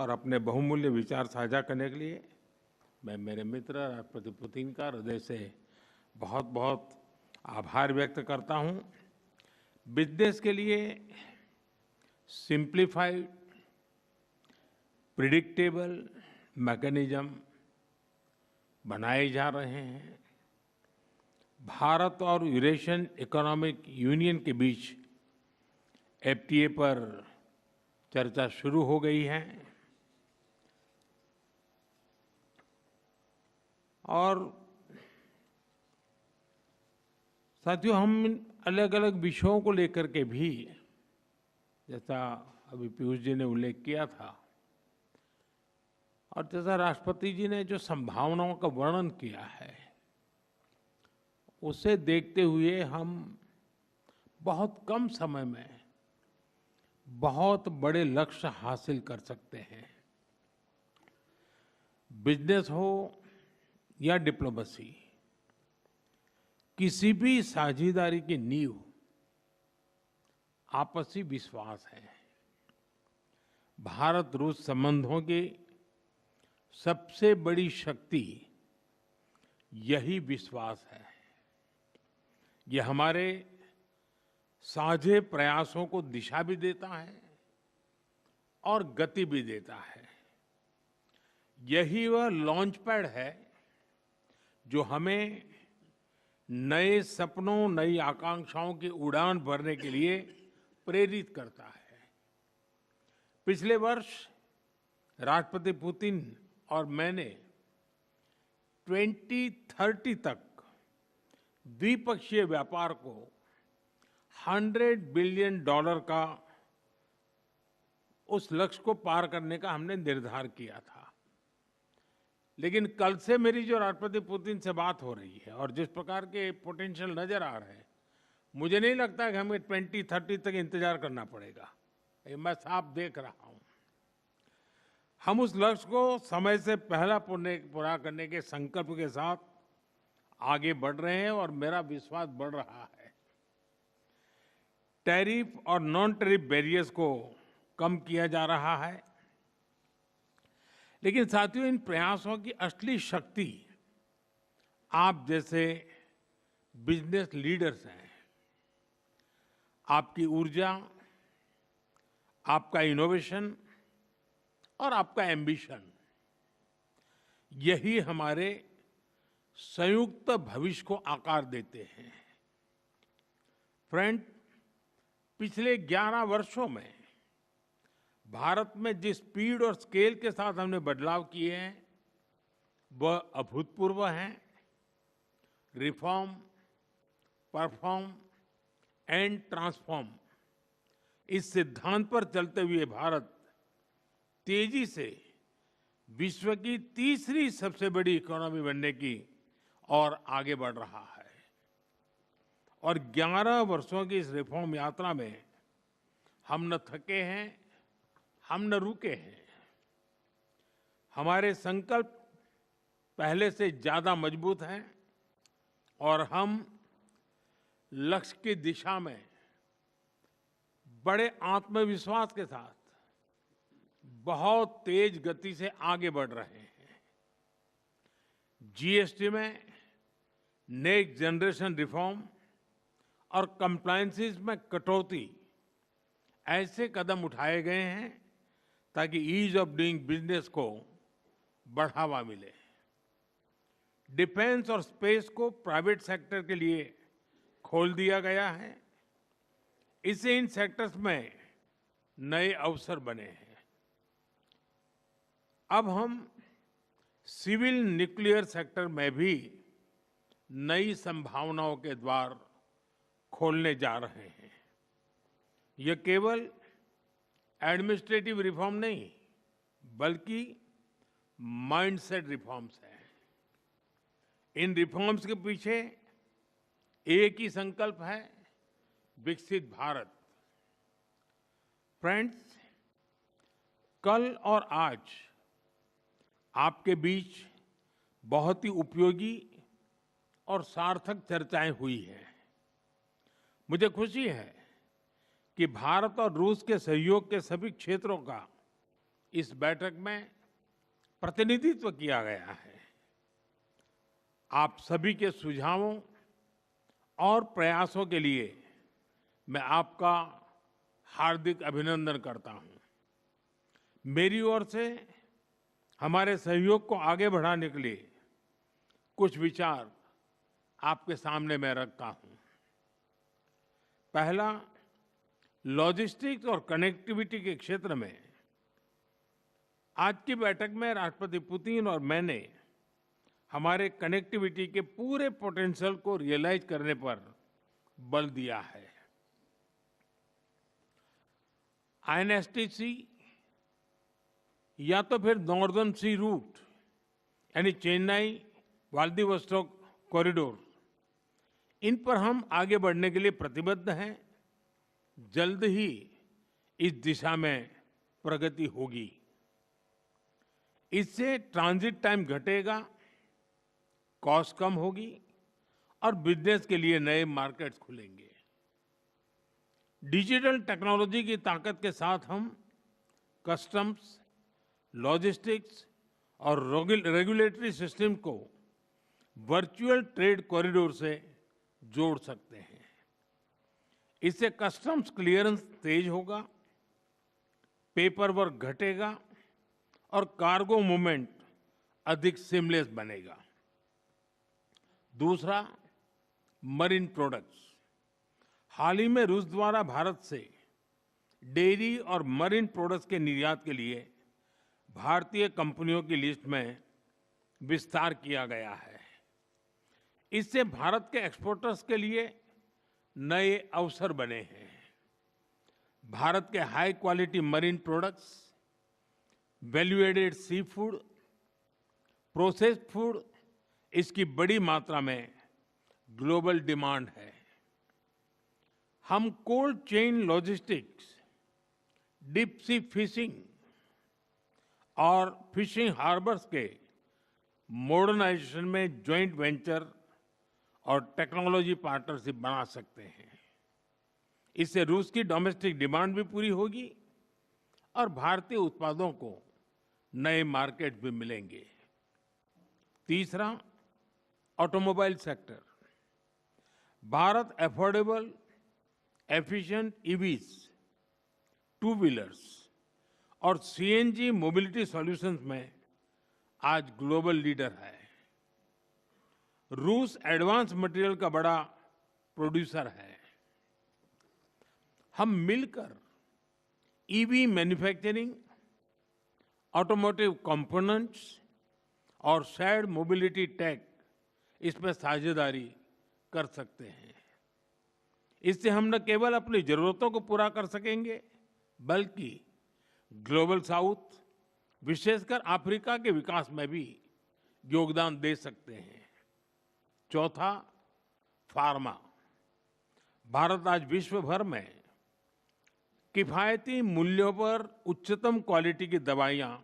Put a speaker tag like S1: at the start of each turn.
S1: और अपने बहुमूल्य विचार साझा करने के लिए मैं मेरे मित्र राष्ट्रपति पुतिन का हृदय से बहुत बहुत आभार व्यक्त करता हूं। बिजनेस के लिए सिंप्लीफाइड प्रिडिक्टेबल मैकेनिज्म बनाए जा रहे हैं। भारत और यूरेशियन इकोनॉमिक यूनियन के बीच एफटीए पर चर्चा शुरू हो गई है और साथियों, हम अलग अलग विषयों को लेकर के भी, जैसा अभी पीयूष जी ने उल्लेख किया था और जैसा राष्ट्रपति जी ने जो संभावनाओं का वर्णन किया है, उसे देखते हुए हम बहुत कम समय में बहुत बड़े लक्ष्य हासिल कर सकते हैं। बिजनेस हो या डिप्लोमेसी, किसी भी साझेदारी की नींव आपसी विश्वास है। भारत रूस संबंधों की सबसे बड़ी शक्ति यही विश्वास है। ये हमारे साझे प्रयासों को दिशा भी देता है और गति भी देता है। यही वह लॉन्च पैड है जो हमें नए सपनों, नई आकांक्षाओं की उड़ान भरने के लिए प्रेरित करता है। पिछले वर्ष राष्ट्रपति पुतिन और मैंने 2030 तक द्विपक्षीय व्यापार को $100 बिलियन का उस लक्ष्य को पार करने का हमने निर्धार किया था। लेकिन कल से मेरी जो राष्ट्रपति पुतिन से बात हो रही है और जिस प्रकार के पोटेंशियल नजर आ रहे हैं, मुझे नहीं लगता कि हमें 2030 तक इंतजार करना पड़ेगा। ये मैं साफ देख रहा हूं। हम उस लक्ष्य को समय से पहला पूरा करने के संकल्प के साथ आगे बढ़ रहे हैं और मेरा विश्वास बढ़ रहा है। टैरिफ और नॉन टैरिफ बैरियर्स को कम किया जा रहा है, लेकिन साथियों, इन प्रयासों की असली शक्ति आप जैसे बिजनेस लीडर्स हैं। आपकी ऊर्जा, आपका इनोवेशन और आपका एम्बिशन, यही हमारे संयुक्त भविष्य को आकार देते हैं। फ्रेंड, पिछले 11 वर्षों में भारत में जिस स्पीड और स्केल के साथ हमने बदलाव किए हैं, वह अभूतपूर्व हैं। रिफॉर्म, परफॉर्म एंड ट्रांसफॉर्म, इस सिद्धांत पर चलते हुए भारत तेजी से विश्व की तीसरी सबसे बड़ी इकोनॉमी बनने की और आगे बढ़ रहा है। और 11 वर्षों की इस रिफॉर्म यात्रा में हम न थके हैं, हम न रुके हैं। हमारे संकल्प पहले से ज्यादा मजबूत हैं और हम लक्ष्य की दिशा में बड़े आत्मविश्वास के साथ बहुत तेज गति से आगे बढ़ रहे हैं। जीएसटी में नेक्स्ट जनरेशन रिफॉर्म और कंप्लायंसेस में कटौती, ऐसे कदम उठाए गए हैं ताकि ईज ऑफ डूइंग बिजनेस को बढ़ावा मिले। डिफेंस और स्पेस को प्राइवेट सेक्टर के लिए खोल दिया गया है। इससे इन सेक्टर्स में नए अवसर बने हैं। अब हम सिविल न्यूक्लियर सेक्टर में भी नई संभावनाओं के द्वार खोलने जा रहे हैं। यह केवल एडमिनिस्ट्रेटिव रिफॉर्म नहीं, बल्कि माइंडसेट रिफॉर्म्स हैं। इन रिफॉर्म्स के पीछे एक ही संकल्प है, विकसित भारत। फ्रेंड्स, कल और आज आपके बीच बहुत ही उपयोगी और सार्थक चर्चाएं हुई हैं। मुझे खुशी है कि भारत और रूस के सहयोग के सभी क्षेत्रों का इस बैठक में प्रतिनिधित्व किया गया है। आप सभी के सुझावों और प्रयासों के लिए मैं आपका हार्दिक अभिनंदन करता हूं। मेरी ओर से हमारे सहयोग को आगे बढ़ाने के लिए कुछ विचार आपके सामने मैं रखता हूं। पहला, लॉजिस्टिक्स और कनेक्टिविटी के क्षेत्र में आज की बैठक में राष्ट्रपति पुतिन और मैंने हमारे कनेक्टिविटी के पूरे पोटेंशियल को रियलाइज करने पर बल दिया है। आईएनएसटीसी या तो फिर नॉर्दर्न सी रूट यानी चेन्नई व्लादिवोस्टोक कॉरिडोर, इन पर हम आगे बढ़ने के लिए प्रतिबद्ध हैं। जल्द ही इस दिशा में प्रगति होगी। इससे ट्रांजिट टाइम घटेगा, कॉस्ट कम होगी और बिजनेस के लिए नए मार्केट्स खुलेंगे। डिजिटल टेक्नोलॉजी की ताकत के साथ हम कस्टम्स, लॉजिस्टिक्स और रेगुलेटरी सिस्टम को वर्चुअल ट्रेड कॉरिडोर से जोड़ सकते हैं। इससे कस्टम्स क्लियरेंस तेज होगा, पेपर वर्क घटेगा और कार्गो मूवमेंट अधिक सीमलेस बनेगा। दूसरा, मरीन प्रोडक्ट्स। हाल ही में रूस द्वारा भारत से डेयरी और मरीन प्रोडक्ट्स के निर्यात के लिए भारतीय कंपनियों की लिस्ट में विस्तार किया गया है। इससे भारत के एक्सपोर्टर्स के लिए नए अवसर बने हैं। भारत के high quality marine products, value added sea food, processed food, इसकी बड़ी मात्रा में ग्लोबल डिमांड है। हम cold chain logistics, deep sea fishing और फिशिंग हार्बर्स के मॉडर्नाइजेशन में ज्वाइंट वेंचर और टेक्नोलॉजी पार्टनरशिप बना सकते हैं। इससे रूस की डोमेस्टिक डिमांड भी पूरी होगी और भारतीय उत्पादों को नए मार्केट भी मिलेंगे। तीसरा, automobile sector. Bharat affordable, efficient EVs, two wheelers और सीएनजी मोबिलिटी सॉल्यूशंस में आज ग्लोबल लीडर है। रूस एडवांस मटेरियल का बड़ा प्रोड्यूसर है। हम मिलकर ईवी मैन्युफैक्चरिंग, ऑटोमोटिव कंपोनेंट्स और शेयर्ड मोबिलिटी टेक, इसमें साझेदारी कर सकते हैं। इससे हम न केवल अपनी जरूरतों को पूरा कर सकेंगे, बल्कि ग्लोबल साउथ, विशेषकर अफ्रीका के विकास में भी योगदान दे सकते हैं। चौथा, फार्मा। भारत आज विश्व भर में किफायती मूल्यों पर उच्चतम क्वालिटी की दवाइयां